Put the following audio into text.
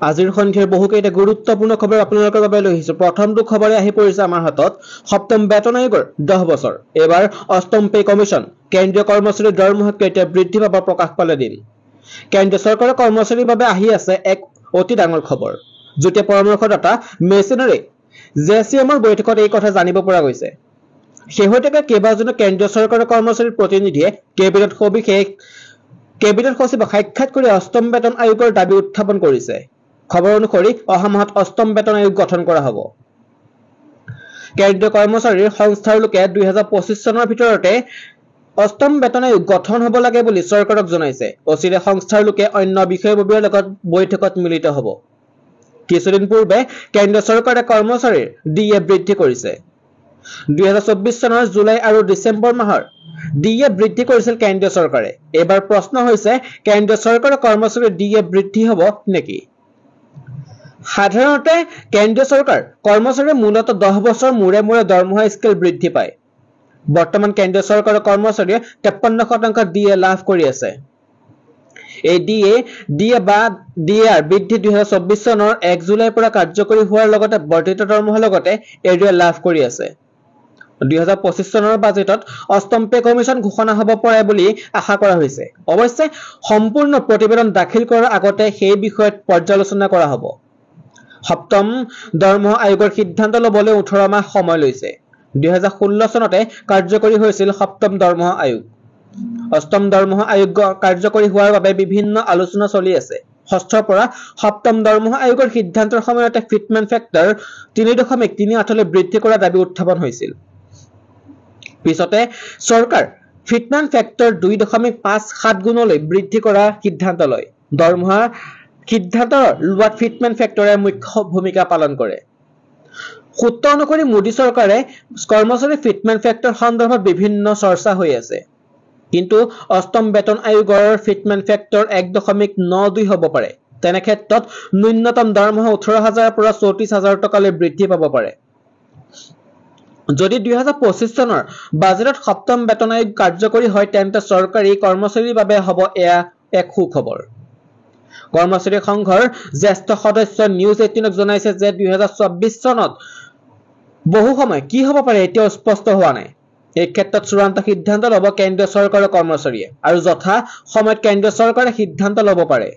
আজিৰ সন্ধিয়াৰ বহুকেইটা গুৰুত্বপূৰ্ণ খবৰ আপোনালোকৰ বাবে লৈ আহিছো। প্ৰথমটো খবৰে আহি পৰিছে আমাৰ হাতত। সপ্তম বেতন আয়োগৰ 10 বছৰ। এবাৰ অষ্টম পে কমিশ্যন। কেন্দ্ৰীয় কৰ্মচাৰীৰ দৰমহা কেতিয়া বৃদ্ধি পাব প্ৰকাশ পালে দিন। কেন্দ্ৰীয় চৰকাৰৰ কৰ্মচাৰীৰ বাবে আহি আছে এক অতি ডাঙৰ খবৰ। যুটীয়া পৰামৰ্শদাতা মেচিনাৰী জেচিএমৰ বৈঠকত এই কথা জানিব পৰা গৈছে। শেহতীয়াকৈ কেইবাজনো কেন্দ্ৰীয় চৰকাৰৰ কৰ্মচাৰীৰ প্ৰতিনিধিয়ে কেবিনেট সচিবক সাক্ষাৎ কৰি অষ্টম বেতন আয়োগৰ দাবী উত্থাপন কৰিছে। খবৰ অনুসৰি অহা মাহত অষ্টম বেতন আয়োগ গঠন কৰা হ'ব। কেন্দ্ৰীয় কৰ্মচাৰীৰ সংস্থাৰ লোকে 2025 চনৰ ভিতৰতে অষ্টম বেতন আয়োগ গঠন হ'ব লাগে বুলি চৰকাৰক জনাইছে। অচিৰে সংস্থাৰ লোকে অন্য বিষয়ববীয়াৰ লগত বৈঠকত মিলিত হ'ব। কিছুদিন পূৰ্বে কেন্দ্ৰীয় চৰকাৰে কৰ্মচাৰীৰ ডিএ বৃদ্ধি কৰিছে। 2024 চনৰ জুলাই আৰু ডিচেম্বৰ মাহৰ ডিএ বৃদ্ধি কৰিছিল কেন্দ্ৰীয় চৰকাৰে। এইবাৰ প্ৰশ্ন হৈছে কেন্দ্ৰীয় চৰকাৰৰ কৰ্মচাৰীৰ ডিএ বৃদ্ধি হ'ব নেকি? সাধাৰণতে কেন্দ্ৰীয় চৰকাৰ কৰ্মচাৰীৰ মূলত 10 বছৰ মূৰে মূৰে দৰমহা স্কেল বৃদ্ধি পায়। বৰ্তমান কেন্দ্ৰীয় চৰকাৰৰ কৰ্মচাৰীয়ে 53% ডিএ লাভ কৰি আছে। এই ডিএআৰ বৃদ্ধি 2024 চনৰ 1 জুলাইৰ পৰা কাৰ্যকৰী হোৱাৰ লগতে বৰ্ধিত দৰমহাৰ লগতে এৰিয়া লাভ কৰি আছে। 2025 চনৰ বাজেটত অষ্টম পে কমিশ্যন ঘোষণা হ'ব পাৰে বুলি আশা কৰা হৈছে। অৱশ্যে সম্পূৰ্ণ প্ৰতিবেদন দাখিল কৰাৰ আগতে সেই বিষয়ত পৰ্যালোচনা কৰা হ'ব। সপ্তম দৰমহা আয়োগৰ সিদ্ধান্ত ল'বলৈ 18 মাহ সময় লৈছে। 2016 চনতে কাৰ্যকৰী হৈছিল সপ্তম দৰমহা আয়োগ। অষ্টম দৰমহা আয়োগ কাৰ্যকৰী হোৱাৰ বাবে বিভিন্ন আলোচনা চলি আছে। ষষ্ঠৰ পৰা সপ্তম দৰমহা আয়োগৰ সিদ্ধান্তৰ সময়তে ফিটমেন্ট ফেক্টৰ 3.38লৈ বৃদ্ধি কৰাৰ দাবী উত্থাপন হৈছিল। পিছতে চৰকাৰ ফিটমেন্ট ফেক্টৰ 2.57 গুণলৈ বৃদ্ধি কৰাৰ সিদ্ধান্ত লয়। দৰমহা সিদ্ধান্ত লোৱাত ফিটমেন্ট ফেক্টৰে মুখ্য ভূমিকা পালন কৰে। সূত্ৰ অনুসৰি মোদী চৰকাৰে কৰ্মচাৰী ফিটমেন্ট ফেক্টৰ সন্দৰ্ভত বিভিন্ন চৰ্চা হৈ আছে। কিন্তু অষ্টম বেতন আয়োগৰ ফিটমেন্ট ফেক্টৰ 1.92 হ'ব পাৰে। তেনে ক্ষেত্ৰত ন্যূনতম দৰমহা 18,000 পৰা 34,000 টকালৈ বৃদ্ধি পাব পাৰে। যদি 2025 চনৰ বাজেটত সপ্তম বেতন আয়োগ কাৰ্যকৰী হয় তেন্তে চৰকাৰী কৰ্মচাৰীৰ বাবে হ'ব এয়া এক সুখবৰ। কৰ্মচাৰী সংঘৰ জ্যেষ্ঠ সদস্য নিউজ 18ক জনাইছে যে 2024 চনত বহু সময় কি হ'ব পাৰে এতিয়াও স্পষ্ট হোৱা নাই। এই ক্ষেত্ৰত চূড়ান্ত সিদ্ধান্ত ল'ব কেন্দ্ৰীয় চৰকাৰৰ কৰ্মচাৰীয়ে আৰু যথা সময়ত কেন্দ্ৰীয় চৰকাৰে সিদ্ধান্ত ল'ব পাৰে।